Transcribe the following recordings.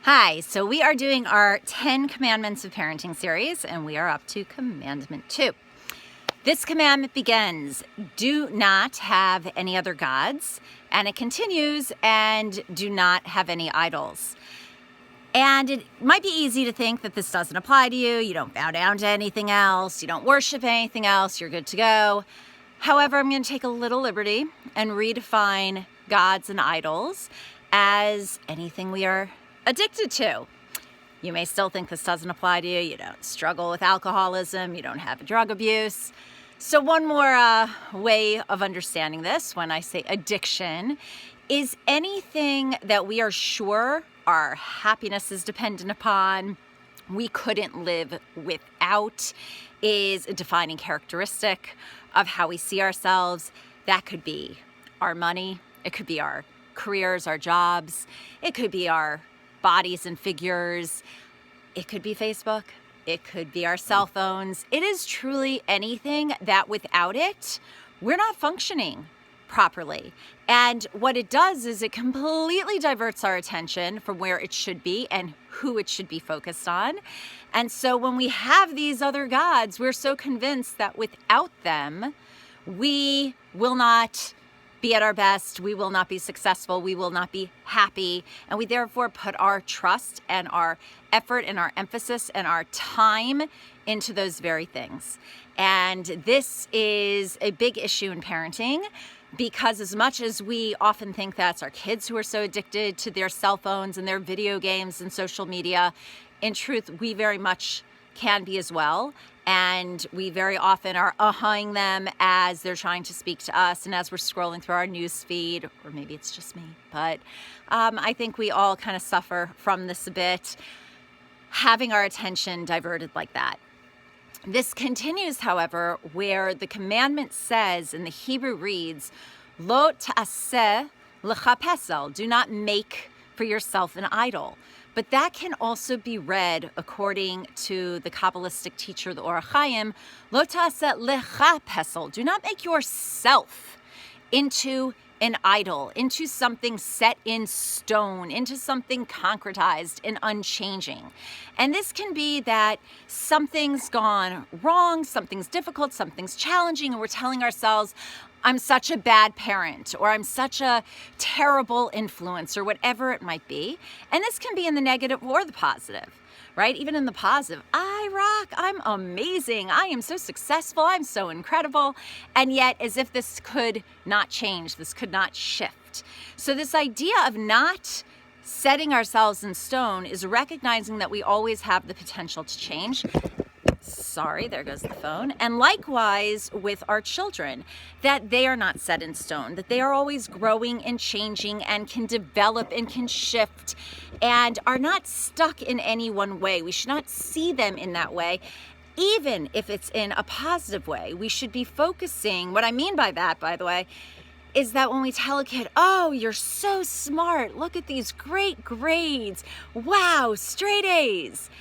Hi, so we are doing our 10 Commandments of Parenting series, and we are up to Commandment 2. This commandment begins, do not have any other gods, and it continues, and do not have any idols. And it might be easy to think that this doesn't apply to you. You don't bow down to anything else. You don't worship anything else. You're good to go. However, I'm going to take a little liberty and redefine gods and idols as anything we are addicted to. You may still think this doesn't apply to you. You don't struggle with alcoholism. You don't have drug abuse. So one more way of understanding this when I say addiction is anything that we are sure our happiness is dependent upon, we couldn't live without, is a defining characteristic of how we see ourselves. That could be our money. It could be our careers, our jobs. It could be our bodies and figures. It could be Facebook. It could be our cell phones. It is truly anything that without it, we're not functioning properly. And what it does is it completely diverts our attention from where it should be and who it should be focused on. And so when we have these other gods, we're so convinced that without them, we will not be at our best, we will not be successful, we will not be happy, and we therefore put our trust and our effort and our emphasis and our time into those very things. And this is a big issue in parenting because as much as we often think that's our kids who are so addicted to their cell phones and their video games and social media, in truth, we very much can be as well. And we very often are uh-huh-ing them as they're trying to speak to us and as we're scrolling through our news feed, or maybe it's just me, but I think we all kind of suffer from this a bit, having our attention diverted like that. This continues, however, where the commandment says, in the Hebrew reads, Lo ta'aseh lecha pesel, do not make for yourself an idol. But that can also be read according to the Kabbalistic teacher, the Or HaChaim, Lo ta'aseh lecha pesel, do not make yourself into an idol, into something set in stone, into something concretized and unchanging. And this can be that something's gone wrong, something's difficult, something's challenging, and we're telling ourselves, I'm such a bad parent, or I'm such a terrible influence, or whatever it might be. And this can be in the negative or the positive, right? Even in the positive, I rock, I'm amazing, I am so successful, I'm so incredible. And yet, as if this could not change, this could not shift. So this idea of not setting ourselves in stone is recognizing that we always have the potential to change. Sorry, there goes the phone. And likewise with our children, that they are not set in stone, that they are always growing and changing and can develop and can shift and are not stuck in any one way. We should not see them in that way, even if it's in a positive way. We should be focusing, what I mean by that, by the way, is that when we tell a kid, oh, you're so smart, look at these great grades, wow, straight A's.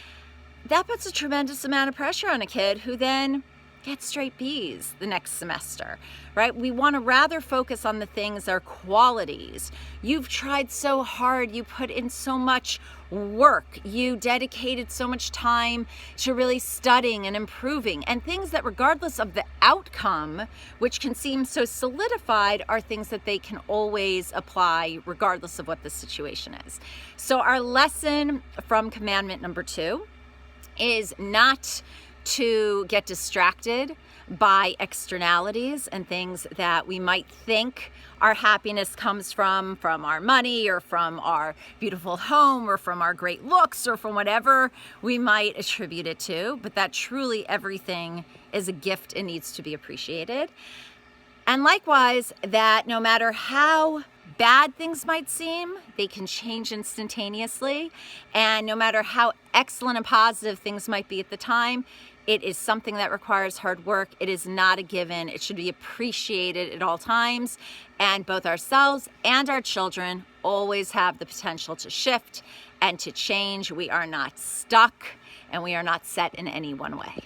That puts a tremendous amount of pressure on a kid who then gets straight B's the next semester, right? We want to rather focus on the things that are qualities. You've tried so hard, you put in so much work, you dedicated so much time to really studying and improving, and things that regardless of the outcome, which can seem so solidified, are things that they can always apply regardless of what the situation is. So our lesson from commandment number 2 is not to get distracted by externalities and things that we might think our happiness comes from our money or from our beautiful home or from our great looks or from whatever we might attribute it to, but that truly everything is a gift and needs to be appreciated. And likewise, that no matter how bad things might seem, they can change instantaneously. And no matter how excellent and positive things might be at the time, it is something that requires hard work. It is not a given. It should be appreciated at all times. And both ourselves and our children always have the potential to shift and to change. We are not stuck and we are not set in any one way.